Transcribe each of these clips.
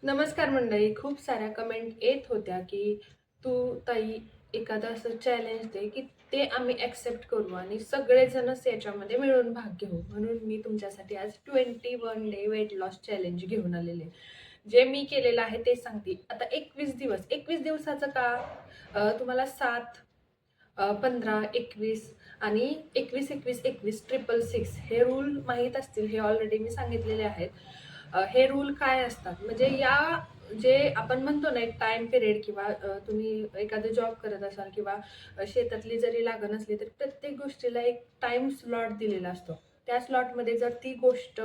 नमस्कार मंडळी. खूप साऱ्या कमेंट येत होत्या की तू ताई एखादं असं चॅलेंज दे की ते आम्ही ॲक्सेप्ट करू आणि सगळेजणच याच्यामध्ये मिळून भाग घेऊ. म्हणून मी तुमच्यासाठी आज 21 डे वेट लॉस चॅलेंज घेऊन आलेले. जे मी केलेलं आहे ते सांगते. आता 21 दिवस, 21 दिवसाचं का? तुम्हाला 7, 15, 21 आणि 21, 21, 21, 666 हे रूल माहीत असतील. हे ऑलरेडी मी सांगितलेले आहेत. हे रूल काय असतात म्हणजे या जे आपण म्हणतो ना एक टाइम पिरियड किंवा तुम्ही एखादा जॉब करत असाल किंवा शेतातली जरी लागण असली तरी प्रत्येक गोष्टीला एक टाइम स्लॉट दिलेला असतो. त्या स्लॉटमध्ये जर ती गोष्ट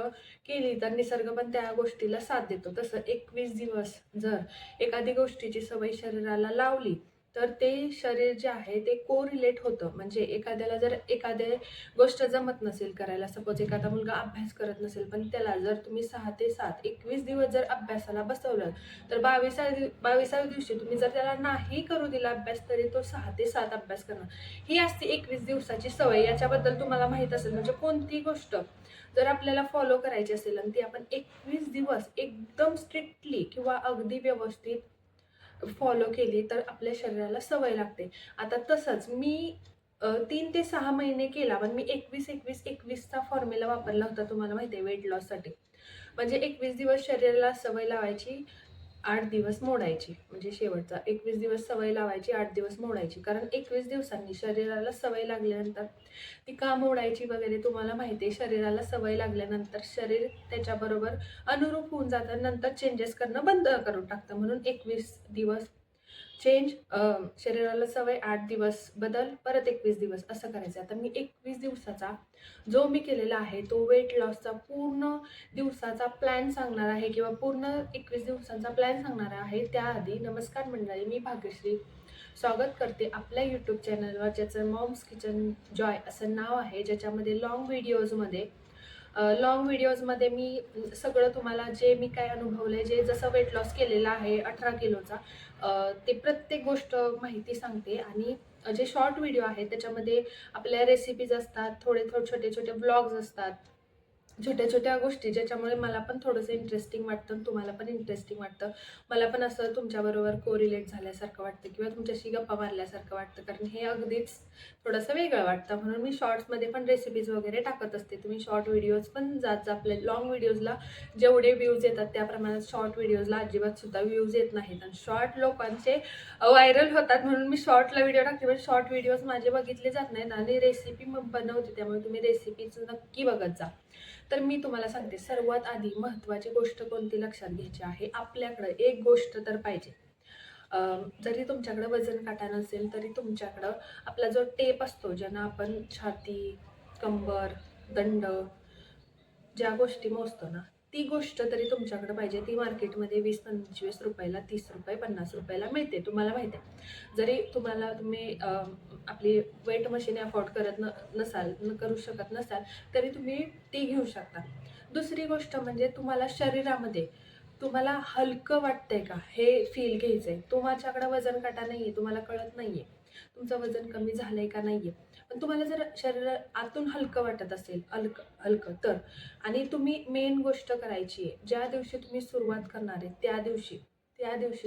केली तर निसर्ग पण त्या गोष्टीला साथ देतो. तसं 21 दिवस जर एखादी गोष्टीची सवय शरीराला लावली तर ते शरीर जे आहे ते कोरिलेट होतं. म्हणजे एखाद्याला जर एखाद्या गोष्ट जमत नसेल करायला, सपोज एखादा मुलगा अभ्यास करत नसेल पण त्याला जर तुम्ही 6 ते 7 21 दिवस जर अभ्यासाला बसवलं तर 22व्या दिवशी तुम्ही जर त्याला नाही करू दिला अभ्यास तरी तो 6 ते 7 अभ्यास करणार. ही असते 21 दिवसाची सवय. याच्याबद्दल तुम्हाला माहित असेल. म्हणजे कोणती गोष्ट जर आपल्याला फॉलो करायची असेल आणि ती आपण 21 दिवस एकदम स्ट्रिक्टली किंवा अगदी व्यवस्थित फॉलो केली तर आपल्या शरीराला सवय लागते. आता तसंच मी 3 ते 6 महिने केला, पण मी 21-21-21चा फॉर्म्युला वापरला होता. तुम्हाला माहिती आहे वेट लॉससाठी. म्हणजे 21 दिवस शरीराला सवय लावायची, 8 दिवस मोडायची. म्हणजे शेवटचा 21 दिवस सवय लावायची, 8 दिवस मोडायची. कारण 21 दिवसांनी शरीराला सवय लागल्यानंतर ती का मोडायची वगैरे तुम्हाला माहिती आहे. शरीराला सवय लागल्यानंतर शरीर त्याच्याबरोबर अनुरूप होऊन जातं. नंतर चेंजेस करणं बंद करून टाकतं. म्हणून 21 दिवस चेंज, शरीराला सवय, 8 दिवस बदल, परत 21 दिवस असं करायचं. आता मी 21 दिवसाचा जो मी केलेला आहे तो वेट लॉसचा पूर्ण दिवसाचा प्लॅन सांगणार आहे किंवा पूर्ण 21 दिवसांचा प्लॅन सांगणार आहे. त्याआधी नमस्कार मंडळी, मी भाग्यश्री स्वागत करते आपल्या यूट्यूब चॅनलवर, ज्याचं मॉम्स किचन जॉय असं नाव आहे. ज्याच्यामध्ये लॉंग व्हिडिओजमध्ये मी सगळं तुम्हाला जे मी काय अनुभवलंय, जे जसं वेट लॉस केलेला आहे 18 किलोचा, ते प्रत्येक गोष्ट माहिती सांगते. आणि जे शॉर्ट व्हिडिओ आहेत त्याच्यामध्ये आपल्या रेसिपीज असतात, थोडे छोटे छोटे व्लॉग्स असतात, छोट्या छोट्या गोष्टी ज्याच्यामुळे मला पण थोडंसं इंटरेस्टिंग वाटतं आणि तुम्हाला पण इंटरेस्टिंग वाटतं. मला पण असं तुमच्याबरोबर कोरिलेट झाल्यासारखं वाटतं किंवा तुमच्याशी गप्पा मारल्यासारखं वाटतं, कारण हे अगदीच थोडंसं वेगळं वाटतं. म्हणून मी शॉर्ट्समध्ये पण रेसिपीज वगैरे टाकत असते. तुम्ही शॉर्ट व्हिडिओज पण जात आपल्या लॉंग व्हिडिओजला जेवढे व्ह्यूज येतात त्या प्रमाणात शॉर्ट व्हिडिओजला अजिबात सुद्धा व्ह्यूज येत नाहीत. आणि शॉर्ट लोकांचे व्हायरल होतात म्हणून मी शॉर्टला व्हिडिओ टाकते. पण शॉर्ट व्हिडिओज माझे बघितले जात नाहीत आणि रेसिपी मग बनवते, त्यामुळे तुम्ही रेसिपीज नक्की बघत जा. तर मी तुम्हाला सांगते, सर्वात आधी महत्त्वाची गोष्ट कोणती लक्षात घ्यायची आहे. आपल्याकडं एक गोष्ट तर पाहिजे. जरी तुमच्याकडे वजन काटा नसेल तरी तुमच्याकडं आपला जो टेप असतो, ज्यानं आपण छाती, कंबर, दंड ज्या गोष्टी मोजतो ना, ती गोष्ट तरी तुमच्याकडे पाहिजे. ती मार्केटमध्ये 20-25 रुपयाला, 30 रुपये, 50 रुपयाला मिळते. तुम्हाला माहिती आहे. जरी तुम्ही आपली वेट मशीन अफोर्ड करत करू शकत नसाल तरी तुम्ही ती घेऊ शकता. दुसरी गोष्ट म्हणजे तुम्हाला हलकं वाटतंय का हे फील घ्यायचंय. तुमच्याकडे वजन काटा नाहीये, तुम्हाला कळत नाहीये तुमचं वजन कमी झालंय का नाहीये. पण तुम्हाला जर शरीर आतून हलकं वाटत असेल, हलकं हलकं तर, आणि तुम्ही मेन गोष्ट करायची आहे, ज्या दिवशी तुम्ही सुरुवात करणार आहे त्या दिवशी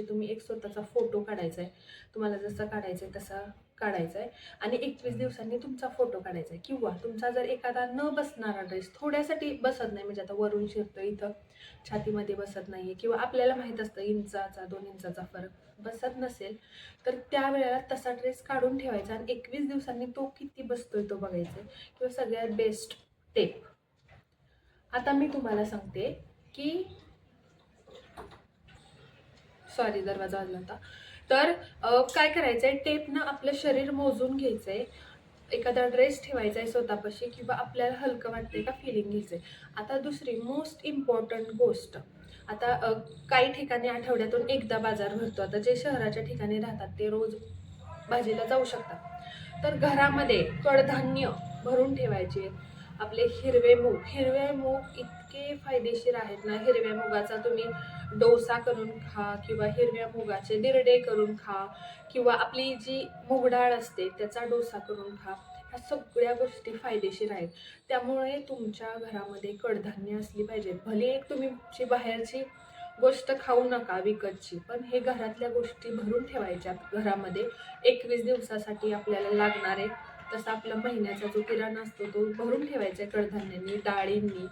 तुम्ही एक स्वतःचा फोटो काढायचा आहे. तुम्हाला जसं काढायचं आहे तसा काढायचा आहे आणि 21 दिवसांनी तुमचा फोटो काढायचा आहे. किंवा तुमचा जर एखादा न बसणारा ड्रेस, थोड्यासाठी बसत नाही, म्हणजे आता वरून शिरतं इथं छातीमध्ये बसत नाहीये किंवा आपल्याला माहीत असतं इंचाचा 2 इंचाचा फरक बसत नसेल, तर त्यावेळेला तसा ड्रेस काढून ठेवायचा आणि 21 दिवसांनी तो किती बसतोय तो बघायचा. किंवा सगळ्यात बेस्ट, टेप. आता मी तुम्हाला सांगते की सॉरी, दरवाजा वाजला होता. तर काय करायचंय, टेपनं आपलं शरीर मोजून घ्यायचंय. एखादा ड्रेस ठेवायचा आहे स्वतःपाशी किंवा आपल्याला हलकं वाटतंय का फिलिंग घ्यायचंय. आता दुसरी मोस्ट इम्पॉर्टंट गोष्ट, आता काही ठिकाणी आठवड्यातून एकदा बाजार भरतो. आता जे शहराच्या ठिकाणी राहतात ते रोज भाजीला जाऊ शकतात. तर घरामध्ये कडधान्य भरून ठेवायचे. आपले हिरवे मूग इतके फायदेशीर आहेत ना. हिरव्या मुगाचा तुम्ही डोसा करून खा किंवा हिरव्या मुगाचे दिरडे करून खा किंवा आपली जी मूग डाळ असते त्याचा डोसा करून खा. ह्या सगळ्या गोष्टी फायदेशीर आहेत. त्यामुळे तुमच्या घरामध्ये कडधान्य असली पाहिजेत. भले एक तुम्ही बाहेरची गोष्ट खाऊ नका विकतची, पण हे घरातल्या गोष्टी भरून ठेवायच्या घरामध्ये. 21 दिवसासाठी आपल्याला लागणार आहे. तसा आपला महिन्याचा जो किराणा असतो तो भरून ठेवायचा आहे कडधान्यांनी, डाळींनी.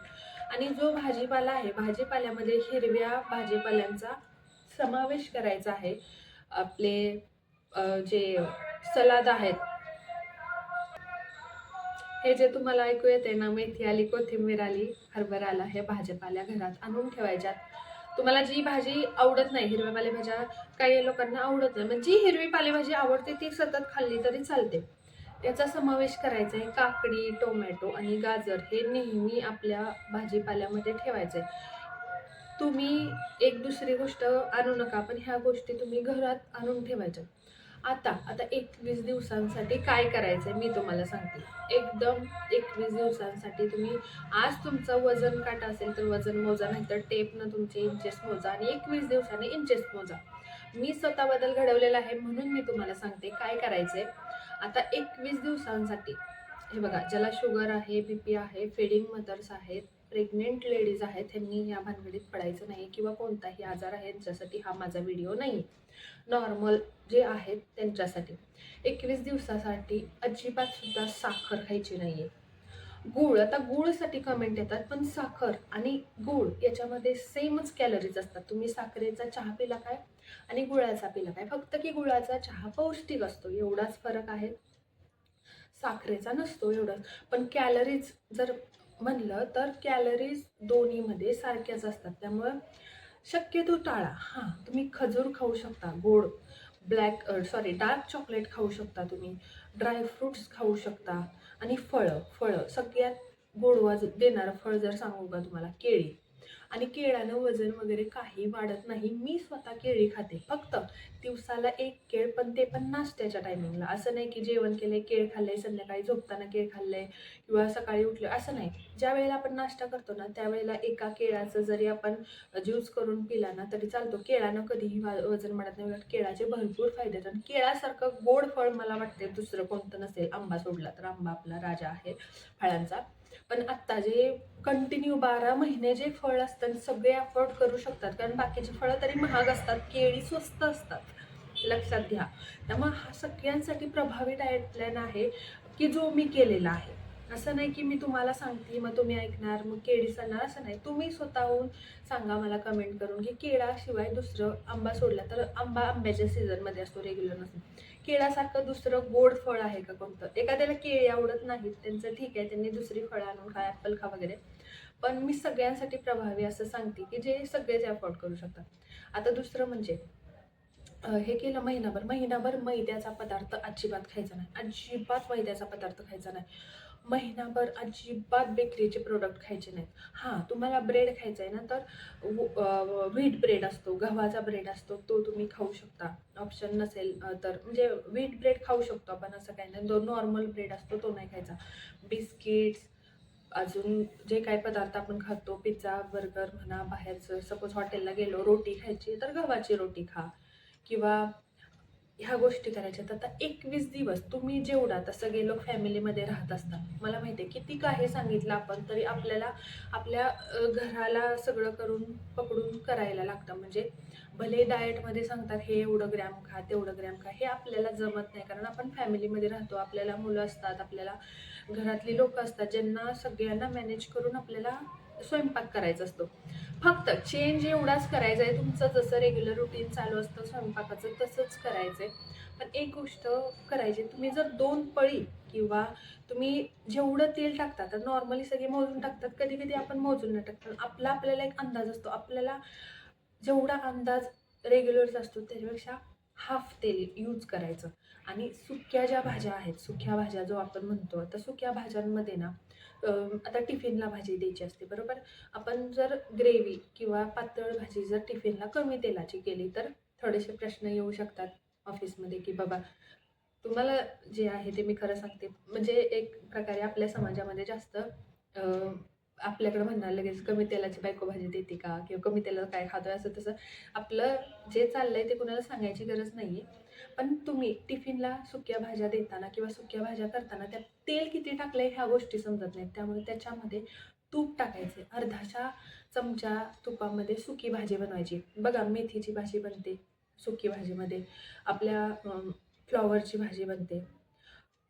आणि जो भाजीपाला आहे, भाजीपाल्यामध्ये हिरव्या भाजीपाल्यांचा समावेश करायचा आहे. आपले जे सलाद आहेत, हे जे तुम्हाला ऐकू येते ना, मेथी आली, कोथिंबीर आली, हरभरा आला, हे भाजीपाल्या घरात आणून ठेवायच्यात. तुम्हाला जी भाजी आवडत नाही, हिरव्या पालेभाज्या काही लोकांना आवडत नाही, म्हणजे जी हिरवी पालेभाजी आवडते ती सतत खाल्ली तरी चालते. याचा समावेश करायचा आहे. काकडी, टोमॅटो आणि गाजर हे नेहमी आपल्या भाजीपाल्यामध्ये ठेवायचे. तुम्ही एक दुसरी गोष्ट आणू नका, पण ह्या गोष्टी तुम्ही घरात आणून ठेवायच्या. आता आता 21 दिवसांसाठी काय करायचंय मी तुम्हाला सांगते. एकदम 21 दिवसांसाठी तुम्ही आज तुमचं वजन काटा असेल तर वजन मोजा, नाहीतर टेपनं तुमचे इंचेस मोजा आणि 21 दिवसांनी इंचेस मोजा. मी स्वतः बदल घडवलेला आहे म्हणून मी तुम्हाला सांगते काय करायचंय. आता 21 दिवसांसाठी हे बघा, ज्याला शुगर आहे, बीपी आहे, फीडिंग मदर्स आहेत, प्रेग्नेंट लेडीज आहेत, त्यांनी या भानगडीत पडायचं नाही, किंवा कोणताही आजार आहे यांच्यासाठी हा माझा व्हिडिओ नाही. नॉर्मल जे आहेत त्यांच्यासाठी 21 दिवसासाठी अजिबात सुद्धा साखर खायची नाहीये. गूळ, आता गूळसाठी कमेंट येतात, पण साखर आणि गूळ याच्यामध्ये सेमच कॅलरीज असतात. तुम्ही साखरेचा चहा पिला काय आणि गुळाचा पिला काय, फक्त की गुळाचा चहा पौष्टिक असतो एवढाच फरक आहे, साखरेचा नसतो एवढंच. पण कॅलरीज जर म्हणलं तर कॅलरीज दोन्हीमध्ये सारख्याच असतात. त्यामुळं शक्यतो टाळा. हां, तुम्ही खजूर खाऊ शकता, गोड, डार्क चॉकलेट खाऊ शकता, तुम्ही ड्रायफ्रुट्स खाऊ शकता. आणि फळं सगळ्यात गोडवा देणारं फळ जर सांगू का तुम्हाला, केळी. आणि केळानं वजन वगैरे काही वाढत नाही. मी स्वतः केळी खाते, फक्त दिवसाला 1 केळ, पण ते पण नाश्त्याच्या टायमिंगला. असं नाही की जेवण केलंय केळ खाल्लंय, संध्याकाळी झोपताना केळ खाल्लंय किंवा सकाळी उठलं, असं नाही. ज्या वेळेला आपण नाश्ता करतो ना, त्यावेळेला एका केळाचं जरी आपण ज्यूस करून पिला ना तरी चालतो. केळानं कधीही वजन वाढत नाही. उलट केळाचे भरपूर फायदे आहेत. आणि केळासारखं गोड फळ मला वाटते दुसरं कोणतं नसेल, आंबा सोडला तर. आंबा आपला राजा आहे फळांचा. पण आत्ता जे कंटिन्यू 12 महिने जे फळ असतात सगळे अफोर्ड करू शकतात, कारण बाकीची फळं तरी महाग असतात, केळी स्वस्त असतात, लक्षात घ्या. त्यामुळे हा सगळ्यांसाठी प्रभावी डाएट प्लॅन आहे की जो मी केलेला आहे. असं नाही की मी तुम्हाला सांगते मग तुम्ही ऐकणार मग केळी सांगणार, असं नाही. तुम्ही स्वतःहून सांगा मला कमेंट करून की केळाशिवाय दुसरं, आंबा सोडला तर आंबा आंब्याच्या सीझनमध्ये असतो, रेग्युलर नसतो. केळासारखं दुसरं गोड फळ आहे का कोणतं? एखाद्याला केळी आवडत नाहीत, त्यांचं ठीक आहे, त्यांनी दुसरी फळं आणून खा, ॲपल खा वगैरे. पण मी सगळ्यांसाठी प्रभावी असं सांगते की जे सगळेच अफोर्ड करू शकतात. आता दुसरं म्हणजे हे केलं महिनाभर मैद्याचा पदार्थ अजिबात खायचा नाही. अजिबात मैद्याचा पदार्थ खायचा नाही. महिनाभर अजिबात बेकरीचे प्रोडक्ट खायचे नाहीत. हां, तुम्हाला ब्रेड खायचा आहे ना, तर व्हीट ब्रेड असतो, गव्हाचा ब्रेड असतो, तो तुम्ही खाऊ शकता. ऑप्शन नसेल तर म्हणजे व्हीट ब्रेड खाऊ शकतो आपण, असं काही नाही. नॉर्मल ब्रेड असतो तो नाही खायचा. बिस्किट्स, अजून जे काही पदार्थ आपण खातो, पिझ्झा, बर्गर म्हणा, बाहेरचं सपोज हॉटेलला गेलो, रोटी खायची तर गव्हाची रोटी खा, किंवा ह्या गोष्टी करायच्या. आता 21 दिवस तुम्ही जेवढा, आता सगळे लोक फॅमिलीमध्ये राहत असतात, मला माहिती आहे किती काही सांगितलं आपण तरी आपल्याला आपल्या घराला सगळं करून पकडून करायला लागतं. म्हणजे भले डाएटमध्ये सांगतात हे एवढं ग्रॅम खा, तेवढं ग्रॅम खा, हे आपल्याला जमत नाही, कारण आपण फॅमिलीमध्ये राहतो, आपल्याला मुलं असतात, आपल्याला घरातली लोक असतात, ज्यांना सगळ्यांना मॅनेज करून आपल्याला स्वयंपाक करायचा असतो. फक्त चेंज एवढाच करायचा आहे, तुमचं जसं रेग्युलर रुटीन चालू असतं स्वयंपाकाचं तसंच करायचं आहे. पण एक गोष्ट करायची, तुम्ही जर 2 पळी किंवा तुम्ही जेवढं तेल टाकता, तर नॉर्मली सगळे मोजून टाकतात, कधी कधी आपण मोजून नाही टाकतात. आपल्याला एक अंदाज असतो, आपल्याला जेवढा अंदाज रेग्युलरचा असतो त्याच्यापेक्षा हाफ तेल यूज करायचं. आणि सुक्या ज्या भाज्या आहेत, सुक्या भाज्या जो आपण म्हणतो, तर सुक्या भाज्यांमध्ये ना आता टिफिनला भाजी द्यायची असते, बरोबर. आपण जर ग्रेव्ही किंवा पातळ भाजी जर टिफिनला कमी तेलाची केली तर थोडेसे प्रश्न येऊ शकतात ऑफिसमध्ये की बाबा तुम्हाला जे आहे ते मी खरं सांगते, म्हणजे एक प्रकारे आपल्या समाजामध्ये जास्त आपल्याकडे म्हणणार लगेच कमी तेलाची बायको भाजी देते का, किंवा कमी तेलात काय खातोय, असं तसं आपलं जे चाललंय ते कुणाला सांगायची गरज नाही आहे. पण तुम्ही टिफिनला सुक्या भाज्या देताना किंवा सुक्या भाज्या करताना त्यात तेल किती टाकलंय ह्या गोष्टी समजत नाहीत. त्यामुळे त्याच्यामध्ये तूप टाकायचे, अर्धाच्या चमचा तुपामध्ये सुकी भाजी बनवायची. बघा मेथीची भाजी बनते सुकी भाजीमध्ये, आपल्या फ्लॉवरची भाजी बनते,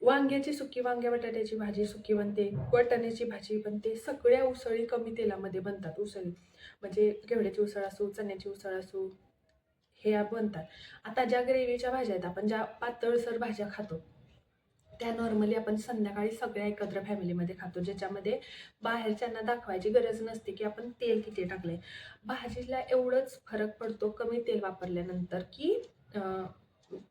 वांग्याची सुकी वांग्या बटाट्याची भाजी सुकी बनते, वाटाण्याची भाजी बनते. सगळ्या उसळी कमी तेलामध्ये बनतात. उसळी म्हणजे घेवड्याची उसळ असो, चण्याची उसळ असो, हे बनतात. आता ज्या ग्रेव्हीच्या भाज्या आहेत, आपण ज्या पातळसर भाज्या खातो त्या नॉर्मली आपण संध्याकाळी सगळ्या एकत्र फॅमिलीमध्ये खातो, ज्याच्यामध्ये बाहेरच्यांना दाखवायची गरज नसते की आपण तेल किती टाकले. भाजीला एवढंच फरक पडतो कमी तेल वापरल्यानंतर की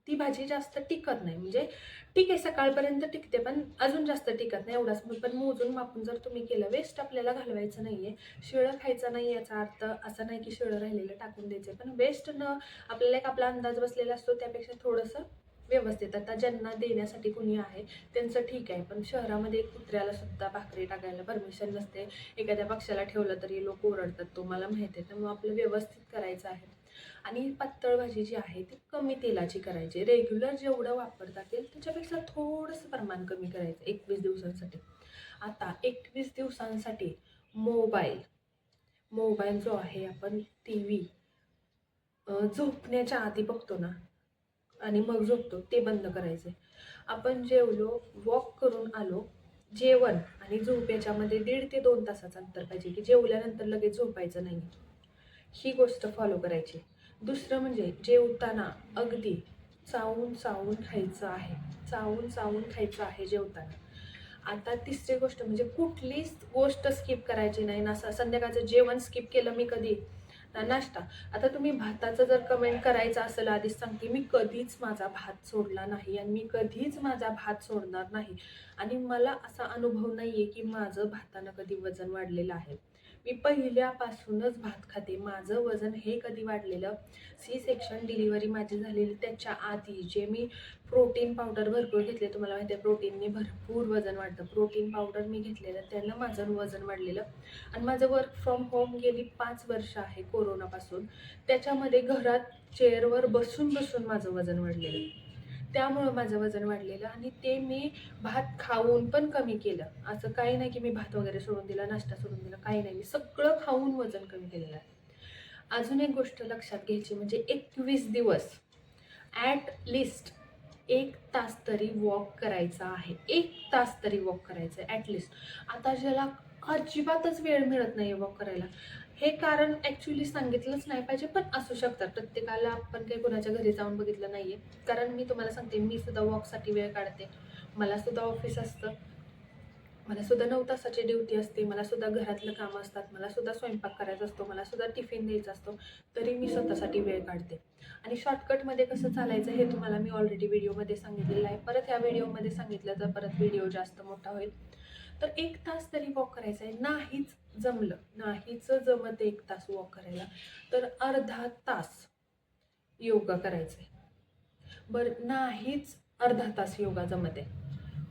ती भाजी जास्त टिकत नाही. म्हणजे ठीक आहे सकाळपर्यंत टिकते पण अजून जास्त टिकत नाही एवढाच. पण मोजून मापून जर तुम्ही केलं, वेस्ट आपल्याला घालवायचं नाही आहे, शिळं खायचं नाही. याचा अर्थ असा नाही की शिळं राहिलेलं टाकून द्यायचं, पण वेस्ट न आपल्याला एक आपला अंदाज बसलेला असतो त्यापेक्षा थोडंसं व्यवस्थित. आता ज्यांना देण्यासाठी कुणी आहे त्यांचं ठीक आहे, पण शहरामध्ये कुत्र्याला सुद्धा भाकरी टाकायला परमिशन नसते. एखाद्या पक्षाला ठेवलं तरी लोक ओरडतात, तो मला माहिती आहे. त्यामुळे आपलं व्यवस्थित करायचं आहे. आणि पातळ भाजी जी आहे ती कमी तेलाची करायची. रेग्युलर जेवढं वापरता येईल त्याच्यापेक्षा थोडंसं प्रमाण कमी करायचं 21 दिवसांसाठी. आता 21 दिवसांसाठी मोबाईल जो आहे, आपण टी व्ही झोपण्याच्या आधी बघतो ना आणि मग झोपतो, ते बंद करायचे. आपण जेवलो, वॉक करून आलो, जेवण आणि झोप याच्यामध्ये 1.5 ते 2 तासाचं अंतर पाहिजे, की जेवल्यानंतर लगेच झोपायचं नाही. ही गोष्ट फॉलो करायची. दुसरं म्हणजे जेवताना अगदी चावून चावून खायचं आहे. चावून चावून खायचं आहे जेवताना. आता तिसरी गोष्ट म्हणजे कुठलीच गोष्ट स्किप करायची नाही. ना संध्याकाळचं जेवण स्किप केलं मी कधी, ना नाश्ता. आता तुम्ही भाताचं जर कमेंट करायचं असेल, आधीच सांगते मी कधीच माझा भात सोडला नाही आणि मी कधीच माझा भात सोडणार नाही. आणि मला असा अनुभव नाही आहे की माझं भातानं कधी वजन वाढलेलं आहे. मी पहिल्यापासूनच भात खाते. माझं वजन हे कधी वाढलेलं, सी सेक्शन डिलिव्हरी माझी झालेली त्याच्या आधी जे मी प्रोटीन पावडर भरपूर घेतले. तुम्हाला माहिती आहे प्रोटीनने भरपूर वजन वाढतं. प्रोटीन पावडर मी घेतलेलं त्यानं माझं वजन वाढलेलं. आणि माझं वर्क फ्रॉम होम गेली 5 वर्ष आहे कोरोनापासून. त्याच्यामध्ये घरात चेअरवर बसून बसून माझं वजन वाढलेलं. त्यामुळं माझं वजन वाढलेलं आणि ते मी भात खाऊन पण कमी केलं. असं काही नाही की मी भात वगैरे सोडून दिला, नाश्ता सोडून दिला, काही नाही. मी सगळं खाऊन वजन कमी केलेलं आहे. अजून एक गोष्ट लक्षात घ्यायची म्हणजे 21 दिवस ॲट लिस्ट 1 तास तरी वॉक करायचा आहे. 1 तास तरी वॉक करायचं आहे ॲटलिस्ट. आता ज्याला अजिबातच वेळ मिळत नाही वॉक करायला, हे कारण ॲक्च्युली सांगितलंच नाही पाहिजे, पण असू शकतात. प्रत्येकाला आपण काही कोणाच्या घरी जाऊन बघितलं नाही आहे. कारण मी तुम्हाला सांगते, मी सुद्धा वॉकसाठी वेळ काढते. मला सुद्धा ऑफिस असतं, मला सुद्धा 9 तासाची ड्युटी असते, मला सुद्धा घरातलं कामं असतात, मला सुद्धा स्वयंपाक करायचा असतो, मला सुद्धा टिफिन द्यायचा असतो, तरी मी स्वतःसाठी वेळ काढते. आणि शॉर्टकटमध्ये कसं चालायचं हे तुम्हाला मी ऑलरेडी व्हिडिओमध्ये सांगितलेलं आहे. परत ह्या व्हिडिओमध्ये सांगितलं तर परत व्हिडिओ जास्त मोठा होईल. तर 1 तास तरी वॉक करायचं आहे. नाहीच जमत 1 तास वॉक करायला, तर अर्धा तास योगा करायचा आहे. बरं नाहीच अर्धा तास योगा जमत आहे,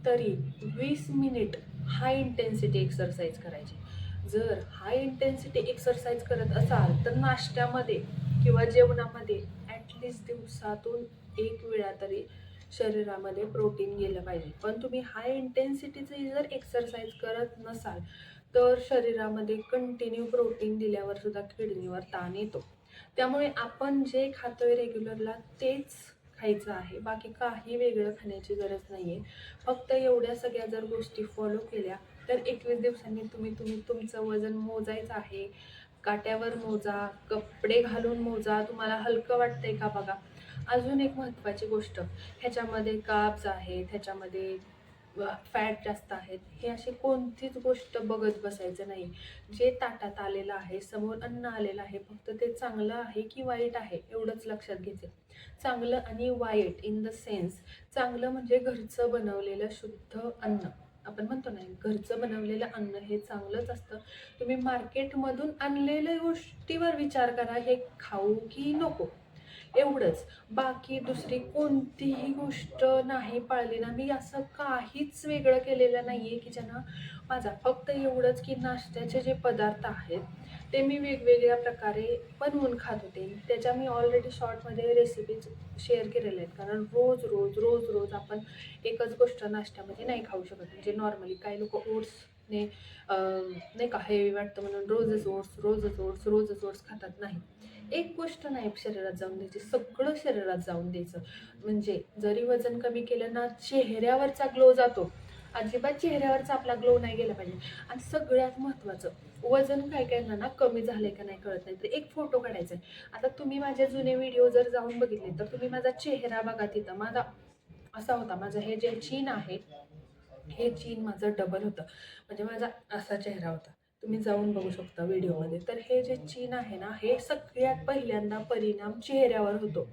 तरी 20 मिनिट हाय इंटेन्सिटी एक्सरसाइज करायची. जर हाय इंटेन्सिटी एक्सरसाइज करत असाल तर नाश्त्यामध्ये किंवा जेवणामध्ये ॲटलिस्ट दिवसातून 1 वेळा तरी शरीरामध्ये प्रोटीन गेलं पाहिजे. पण तुम्ही हाय इंटेन्सिटीचे जर एक्सरसाइज करत नसाल तर शरीरामध्ये कंटिन्यू प्रोटीन दिल्यावर सुद्धा किडनीवर ताण येतो. त्यामुळे आपण जे खातोय रेग्युलरला तेच खायचं आहे. बाकी काही वेगळं खाण्याची गरज नाही आहे. फक्त एवढ्या सगळ्या जर गोष्टी फॉलो केल्या तर 21 दिवसांनी तुम्ही तुमचं वजन मोजायचं आहे. काट्यावर मोजा, कपडे घालून मोजा, तुम्हाला हलकं वाटतंय का बघा. अजून एक महत्त्वाची गोष्ट, ह्याच्यामध्ये कार्ब्स आहेत, ह्याच्यामध्ये फॅट जास्त आहेत, हे अशी कोणतीच गोष्ट बघत बसायचं नाही. जे ताटात आलेलं आहे, समोर अन्न आलेलं आहे, फक्त ते चांगलं आहे की वाईट आहे एवढंच लक्षात घ्यायचं. चांगलं आणि वाईट इन द सेन्स, चांगलं म्हणजे घरचं बनवलेलं शुद्ध अन्न. आपण म्हणतो ना घरचं बनवलेलं अन्न हे चांगलंच असतं. तुम्ही मार्केटमधून आणलेल्या गोष्टीवर विचार करा, हे खाऊ की नको, एवढंच. बाकी दुसरी कोणतीही गोष्ट नाही पाळली ना, मी असं काहीच वेगळं केलेलं नाही आहे की ज्यांना माझा फक्त एवढंच की नाश्त्याचे जे पदार्थ आहेत ते मी वेगवेगळ्या प्रकारे बनवून खात होते. त्याच्या मी ऑलरेडी शॉर्टमध्ये रेसिपीज शेअर केलेल्या आहेत. कारण रोज रोज आपण एकच गोष्ट नाश्त्यामध्ये नाही खाऊ शकत. म्हणजे नॉर्मली काही लोक ओट्स ने नाही का हेवी वाटतं म्हणून रोजच ओट्स खातात. नाही, एक गोष्ट नाही शरीरात जाऊन द्यायची, सगळं शरीरात जाऊन द्यायचं. म्हणजे जरी वजन कमी केलं ना, चेहऱ्यावरचा ग्लो जातो. अजिबात चेहऱ्यावरचा आपला ग्लो नाही गेला पाहिजे. आणि सगळ्यात महत्त्वाचं, वजन काय काय ना कमी झालंय का नाही कळत नाही, तर एक फोटो काढायचा आहे. आता तुम्ही माझे जुने व्हिडिओ जर जाऊन बघितले तर तुम्ही माझा चेहरा बघा, तिथं माझा असा होता. माझं हे जे चीन आहे, हे चीन माझं डबल होतं. म्हणजे माझा असा चेहरा होता. तुम्ही जाऊन बघू शकता व्हिडिओमध्ये. तर हे जे चीन आहे ना, हे सगळ्यात पहिल्यांदा परिणाम चेहऱ्यावर होतो.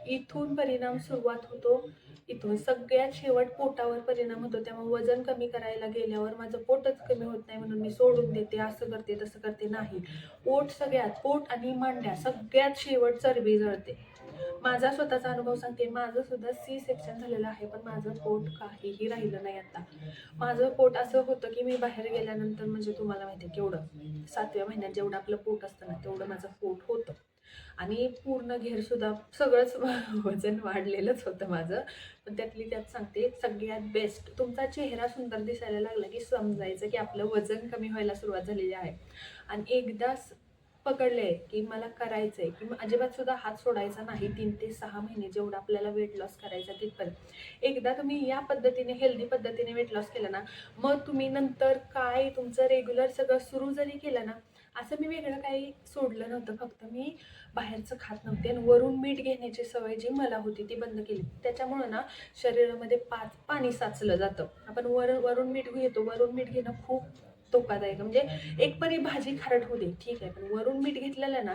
इथून परिणाम सुरुवात होतो, इथून सगळ्यात शेवट पोटावर परिणाम होतो. त्यामुळे वजन कमी करायला गेल्यावर माझं पोटच कमी होत नाही म्हणून मी सोडून देते, असं करते तसं करते, नाही. पोट सगळ्यात, पोट आणि मांड्या सगळ्यात शेवट चरबी जळते. माझा स्वतःचा अनुभव सांगते, माझं सुद्धा सी सेक्शन झालेलं आहे, पण माझं पोट काहीही राहिलं नाही आता. माझं पोट असं होतं की मी बाहेर गेल्यानंतर, म्हणजे तुम्हाला माहिती आहे केवढं 7व्या महिन्यात जेवढं आपलं पोट असतं ना, तेवढं माझं पोट होतं. आणि पूर्ण घेरसुद्धा सगळंच वजन वाढलेलंच होतं माझं. पण त्यातली त्यात सांगते, सगळ्यात बेस्ट तुमचा चेहरा सुंदर दिसायला लागला की समजायचं की आपलं वजन कमी व्हायला सुरुवात झालेली आहे. आणि एकदा पकडले की मला करायचंय, की अजिबात सुद्धा हात सोडायचा नाही. 3 ते 6 महिने जेवढं आपल्याला वेट लॉस करायचा तिथपर्यंत. एकदा तुम्ही या पद्धतीने हेल्दी पद्धतीने वेट लॉस केलं ना, मग तुम्ही नंतर काय तुमचं रेग्युलर सगळं सुरू जरी केलं ना, असं मी वेगळं काही सोडलं नव्हतं. फक्त मी बाहेरचं खात नव्हते आणि वरून मीठ घेण्याची सवय जी मला होती ती बंद केली. त्याच्यामुळं ना शरीरामध्ये पाणी साचलं जातं. आपण वरून मीठ घेतो, वरून मीठ घेणं खूप धोकादायक. म्हणजे एक परी भाजी खारट होऊ दे, ठीक आहे, पण वरून मीठ घेतलेलं ना,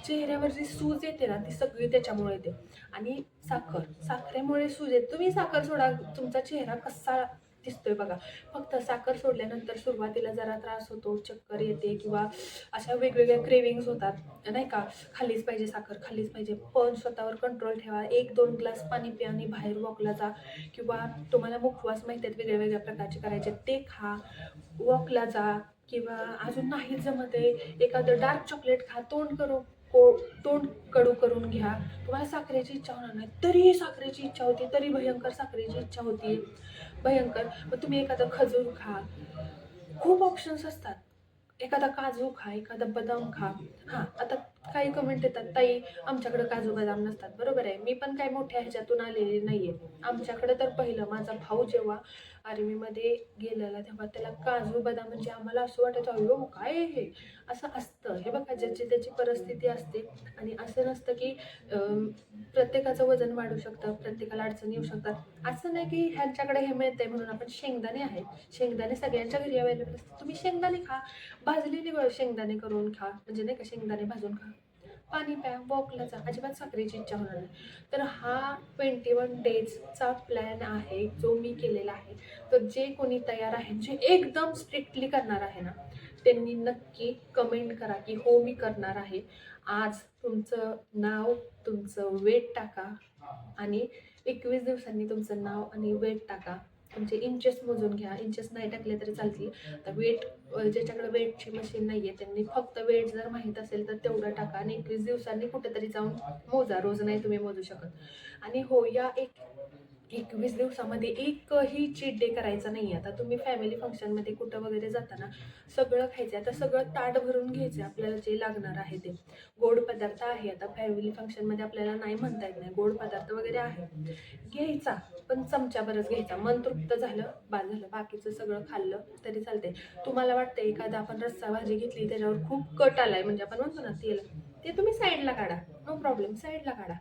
चेहऱ्यावर जी सूज येते ना, ती सगळी त्याच्यामुळे येते. आणि साखरेमुळे सूज येते. तुम्ही साखर सोडा, तुमचा चेहरा कसा दिसतोय बघा. फक्त साखर सोडल्यानंतर सुरुवातीला जरा त्रास होतो, चक्कर येते किंवा अशा वेगवेगळ्या क्रेविंग्स होतात, नाही का, खाल्लीच पाहिजे साखर, खाल्लीच पाहिजे. पण स्वतःवर कंट्रोल ठेवा. 1-2 ग्लास पाणी प्या आणि बाहेर वॉकला जा. किंवा तुम्हाला मुखवास माहिती आहेत वेगळ्या वेगळ्या प्रकारचे करायचे, ते खा, वॉकला जा. किंवा अजून नाही जमत आहे, एखादं डार्क चॉकलेट खा, तोंड कडू करून घ्या. तुम्हाला साखरेची इच्छा होणार नाही, तरीही साखरेची इच्छा होती, तरी भयंकर साखरेची इच्छा होती, भयंकर. मग तुम्ही एखादं खजूर खा. खूप ऑप्शन्स असतात. एखादा काजू खा, एखादा बदाम खा. हां, आता काही कमेंट येतात, ताई आमच्याकडे काजू बदाम नसतात. बरोबर आहे, मी पण काय मोठ्या ह्याच्यातून आलेली नाहीये. आमच्याकडे तर पहिलं माझा भाऊ जेव्हा आर्मीमध्ये गेलेला तेव्हा त्याला काजू बदाम म्हणजे आम्हाला असं वाटायचं, अयो काय हे असं असतं. हे बघा, ज्याची त्याची परिस्थिती असते. आणि असं नसतं की प्रत्येकाचं वजन वाढू शकतं, प्रत्येकाला अडचणी येऊ शकतात. असं नाही की ह्यांच्याकडे हे मिळतंय म्हणून. आपण शेंगदाणे आहेत, शेंगदाणे सगळ्यांच्या घरी अवेलेबल असतात. तुम्ही शेंगदाणे खा, भाजलेले शेंगदाणे करून खा, म्हणजे नाही का, शेंगदाणे भाजून खा, पाणी प्या, वॉकला जा, अजिबात साखरेची इच्छा होणार नाही. तर हा 21 डेजचा प्लॅन आहे जो मी केलेला आहे. तर जे कोणी तयार आहे, जे एकदम स्ट्रिक्टली करणार आहे ना, त्यांनी नक्की कमेंट करा की हो मी करणार आहे. आज तुमचं नाव, तुमचं वेट टाका आणि 21 दिवसांनी तुमचं नाव आणि वेट टाका. तुमचे इंचेस मोजून घ्या. इंचेस नाही टाकले तरी चालतील. तर ज्याच्याकडे वेटची मशीन नाही आहे त्यांनी फक्त वेट जर माहीत असेल तर तेवढं टाका आणि 21 दिवसांनी कुठेतरी जाऊन मोजा. रोज नाही तुम्ही मोजू शकत. आणि हो, या 21 दिवसामध्ये एकही चीट डे करायचा नाही. आता तुम्ही फॅमिली फंक्शनमध्ये कुठं वगैरे जाताना सगळं खायचं. आता सगळं ताट भरून घ्यायचं आपल्याला जे लागणार आहे ते. गोड पदार्थ आहे, आता फॅमिली फंक्शनमध्ये आपल्याला नाही म्हणता येत नाही, गोड पदार्थ वगैरे आहे, घ्यायचा, पण चमच्याभरच घ्यायचा. मन तृप्त झालं, बाद झालं, बाकीचं सगळं खाल्लं तरी चालते. तुम्हाला वाटतं एखादा आपण रस्सा भाजी घेतली त्याच्यावर खूप कट आलाय, म्हणजे आपण म्हणतो ना तेल, ते तुम्ही साईडला काढा, नो प्रॉब्लेम, साईडला काढा.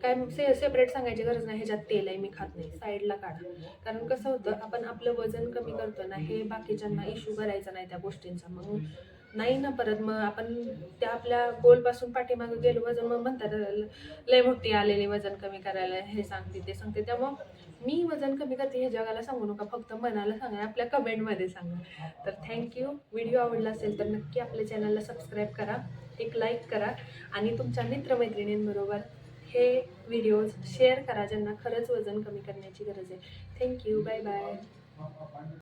काय सेपरेट सांगायची गरज नाही, ह्याच्यात तेल आहे मी खात नाही, साईडला काढा. कारण कसं होतं, आपण आपलं वजन कमी करतो ना, हे बाकीच्यांना इश्यू करायचा नाही त्या गोष्टींचा. मग नाही ना, परत मग आपण त्या आपल्या गोलपासून पाठीमागं गेलो, वजन मग म्हणतात लय मोठी आलेली वजन कमी करायला, हे सांगते ते सांगते. त्यामुळं मी वजन कमी करते हे जगाला सांगू नका, फक्त मनाला सांगा, आपल्या कमेंटमध्ये सांगा. तर थँक्यू. व्हिडिओ आवडला असेल तर नक्की आपल्या चॅनलला सबस्क्राईब करा, एक लाईक करा आणि तुमच्या मित्रमैत्रिणींबरोबर हे व्हिडिओज शेअर करा ज्यांना खरंच वजन कमी करण्याची गरज आहे. थँक्यू. Bye bye.